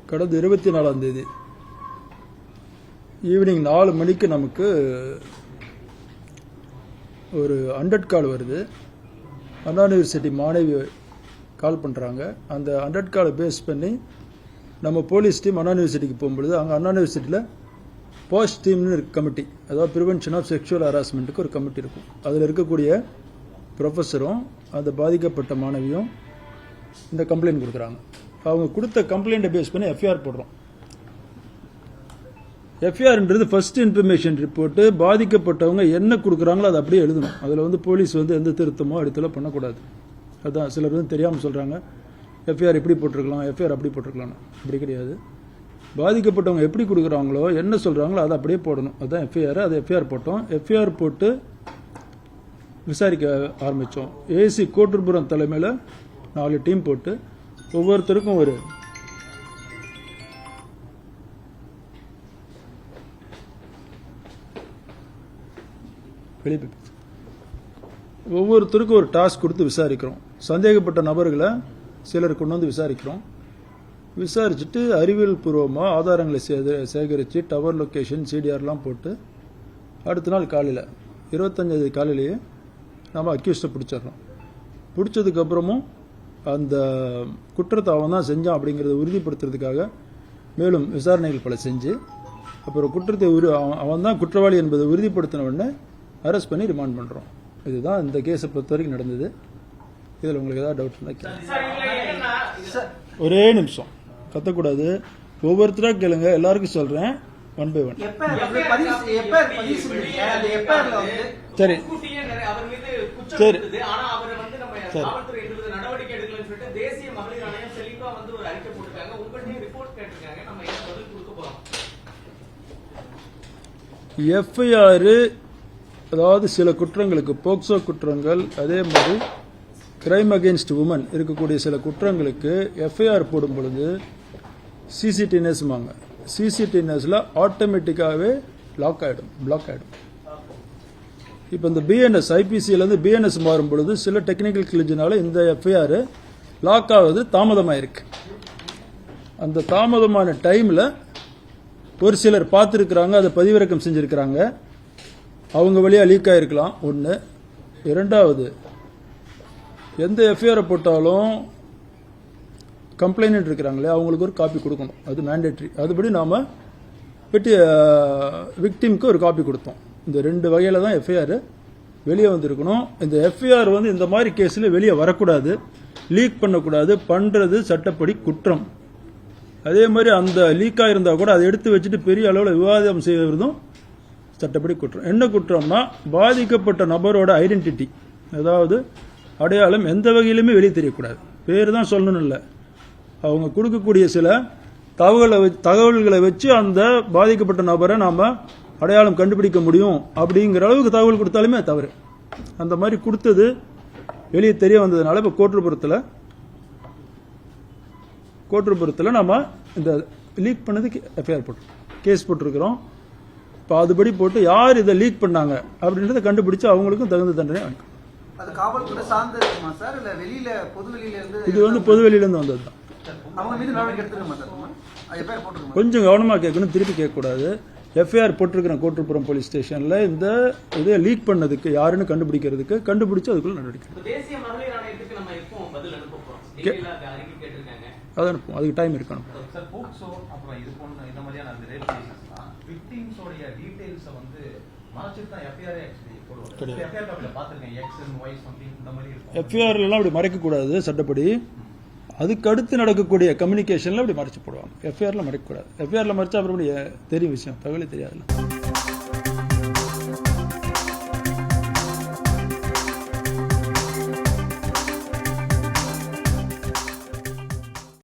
கடந்த 24ஆம் தேதி ஈவினிங் 4 மணிக்கு நமக்கு ஒரு 100 கால் வருது. அண்ணா யூனிவர்சிட்டி மாணவி கால் பண்ணுறாங்க. அந்த 100 காலை பேஸ் பண்ணி நம்ம போலீஸ் டீம் அண்ணா யூனிவர்சிட்டிக்கு போகும்பொழுது அங்கே அண்ணா யூனிவர்சிட்டியில் போஸ்ட் டீம்னு கமிட்டி, அதாவது ப்ரிவென்ஷன் ஆஃப் செக்ஷுவல் ஹராஸ்மெண்ட்டுக்கு ஒரு கமிட்டி இருக்கும். அதில் இருக்கக்கூடிய ப்ரொஃபஸரும் அந்த பாதிக்கப்பட்ட மாணவியும் இந்த கம்ப்ளைண்ட் கொடுக்குறாங்க. அவங்க கொடுத்த கம்ப்ளைண்ட்டை பேஸ் பண்ணி எஃப்ஐஆர் போடுறோம். எஃப்ஐஆர்ன்றது ஃபர்ஸ்ட் இன்ஃபர்மேஷன் ரிப்போர்ட்டு. பாதிக்கப்பட்டவங்க என்ன கொடுக்குறாங்களோ அதை அப்படியே எழுதணும். அதில் போலீஸ் எந்த திருத்தமோ அடுத்தல பண்ணக்கூடாது. அதுதான் சிலர் தெரியாமல் சொல்கிறாங்க, எஃப்ஐஆர் இப்படி போட்டிருக்கலாம், எஃப்ஐஆர் அப்படி போட்டிருக்கலாம்னு. அப்படி கிடையாது. பாதிக்கப்பட்டவங்க எப்படி கொடுக்குறாங்களோ என்ன சொல்கிறாங்களோ அதை அப்படியே போடணும். அதுதான் எஃப்ஐஆர். அது எஃப்ஐஆர் போட்டோம். எஃப்ஐஆர் போட்டு விசாரிக்க ஆரம்பித்தோம். ஏசி கோட்டூர்புரம் தலைமையில் 4 டீம் போட்டு ஒவ்வொருத்தருக்கும் ஒரு டாஸ்க் கொடுத்து விசாரிக்கிறோம். சந்தேகப்பட்ட நபர்களை சிலர் கொண்டு வந்து விசாரிக்கிறோம். விசாரிச்சுட்டு அறிவியல் பூர்வமாக ஆதாரங்களை சேகரித்து டவர் லொக்கேஷன் சிடிஆர்லாம் போட்டு அடுத்த நாள் காலையில் 25 காலையிலேயே நம்ம அக்யூஸ்டை பிடிச்சிடறோம். பிடிச்சதுக்கப்புறமும் அந்த குற்றத்தை அவன் தான் செஞ்சான் அப்படிங்கிறத உறுதிப்படுத்துறதுக்காக மேலும் விசாரணைகள் பல செஞ்சு அப்புறம் குற்றத்தை அவன் தான் குற்றவாளி என்பதை உறுதிப்படுத்தின உடனே அரெஸ்ட் பண்ணி ரிமாண்ட் பண்ணுறோம். இதுதான் இந்த கேஸை பொறுத்த வரைக்கும் நடந்தது. இதில் உங்களுக்கு ஏதாவது டவுட் இருந்தால் கேளுங்க. ஒரே நிமிஷம் கத்தக்கூடாது, ஒவ்வொருத்தராக கேளுங்க. எல்லாருக்கும் சொல்கிறேன், 1 by 1. சரி சரி சரி. எஃப்ஐஆர் அதாவது சில குற்றங்களுக்கு, போக்சோ குற்றங்கள், அதே மாதிரி கிரைம் அகெயின்ஸ்ட் உமன் இருக்கக்கூடிய சில குற்றங்களுக்கு எஃப்ஐஆர் போடும் பொழுது சிசிடிஎன்எஸ்மாங்க. சிசிடிஎன்எஸ்ல ஆட்டோமேட்டிக்காகவே பிளாக் ஆகிடும். இப்போ இந்த பிஎன்எஸ் ஐபிசியிலேருந்து பிஎன்எஸ் மாறும் பொழுது சில டெக்னிக்கல் கிளிஜினால இந்த எஃப்ஐஆர் லாக் ஆகுது தாமதமாயிருக்கு. அந்த தாமதமான டைமில் ஒரு சிலர் பார்த்துருக்குறாங்க, அதை பதிவிறக்கம் செஞ்சுருக்கிறாங்க, அவங்க வழியாக லீக் ஆகிருக்கலாம். 1. 2வது, எந்த எஃப்ஐஆரை போட்டாலும் கம்ப்ளைண்ட் இருக்கிறாங்களே அவங்களுக்கு ஒரு காப்பி கொடுக்கணும். அது மேண்டேட்ரி. அதுபடி நாம் விக்டிம்க்கு ஒரு காப்பி கொடுத்தோம். இந்த 2 வகையில் தான் எஃப்ஐஆர் வெளியே வந்திருக்கணும். இந்த எஃப்ஐஆர் இந்த மாதிரி கேஸில் வெளியே வரக்கூடாது, லீக் பண்ணக்கூடாது. பண்ணுறது சட்டப்படி குற்றம். அதே மாதிரி அந்த லீக் ஆகிருந்தால் கூட அதை எடுத்து வச்சுட்டு பெரிய அளவில் விவாதம் செய்வதும் சட்டப்படி குற்றம். என்ன குற்றம்னா, பாதிக்கப்பட்ட நபரோட ஐடென்டிட்டி, அதாவது அடையாளம் எந்த வகையிலுமே வெளியே தெரியக்கூடாது. பேர் தான் சொல்லணும் இல்லை, அவங்க கொடுக்கக்கூடிய சில தகவல்களை வச்சு அந்த பாதிக்கப்பட்ட நபரை நாம் அடையாளம் கண்டுபிடிக்க முடியும் அப்படிங்கிற அளவுக்கு தகவல் கொடுத்தாலுமே தவறு. அந்த மாதிரி கொடுத்தது வெளியே தெரிய வந்ததுனால இப்போ கோட்டூர்புரத்தில் நம்ம இந்த லீக் பண்ணதுக்கு எஃப்ஐஆர் கேஸ் போட்டிருக்கிறோம். இப்போ அதுபடி போட்டு யார் இதை லீக் பண்ணாங்க அப்படின்றத கண்டுபிடிச்சு அவங்களுக்கும் தகுந்த தண்டனை வாங்கிக்கும். இது பொதுவெளியிலேருந்து வந்தது தான். கொஞ்சம் கவனமாக கேட்கணும், திருப்பி கேட்கக்கூடாது. எஃப்ஐஆர் போட்டிருக்கிறேன் கோட்டூர்புரம் போலீஸ் ஸ்டேஷனில் இந்த இதை லீக் பண்ணதுக்கு யாருன்னு கண்டுபிடிச்சு அதுக்குள்ள நடவடிக்கை அதை அனுப்பும். அதுக்கு டைம் இருக்கணும். எஃப்ஐஆர்லாம் அப்படி மறைக்கக்கூடாது சட்டப்படி. அதுக்கு அடுத்து நடக்கக்கூடிய கம்யூனிகேஷன்ல அப்படி மறைச்சு போடுவாங்க. எஃப்ஐஆர்ல மறைக்கக்கூடாது. எஃப்ஐஆர்ல மறைச்சா அப்புறம் தெரியும் விஷயம், தகவலே தெரியாதுல்ல.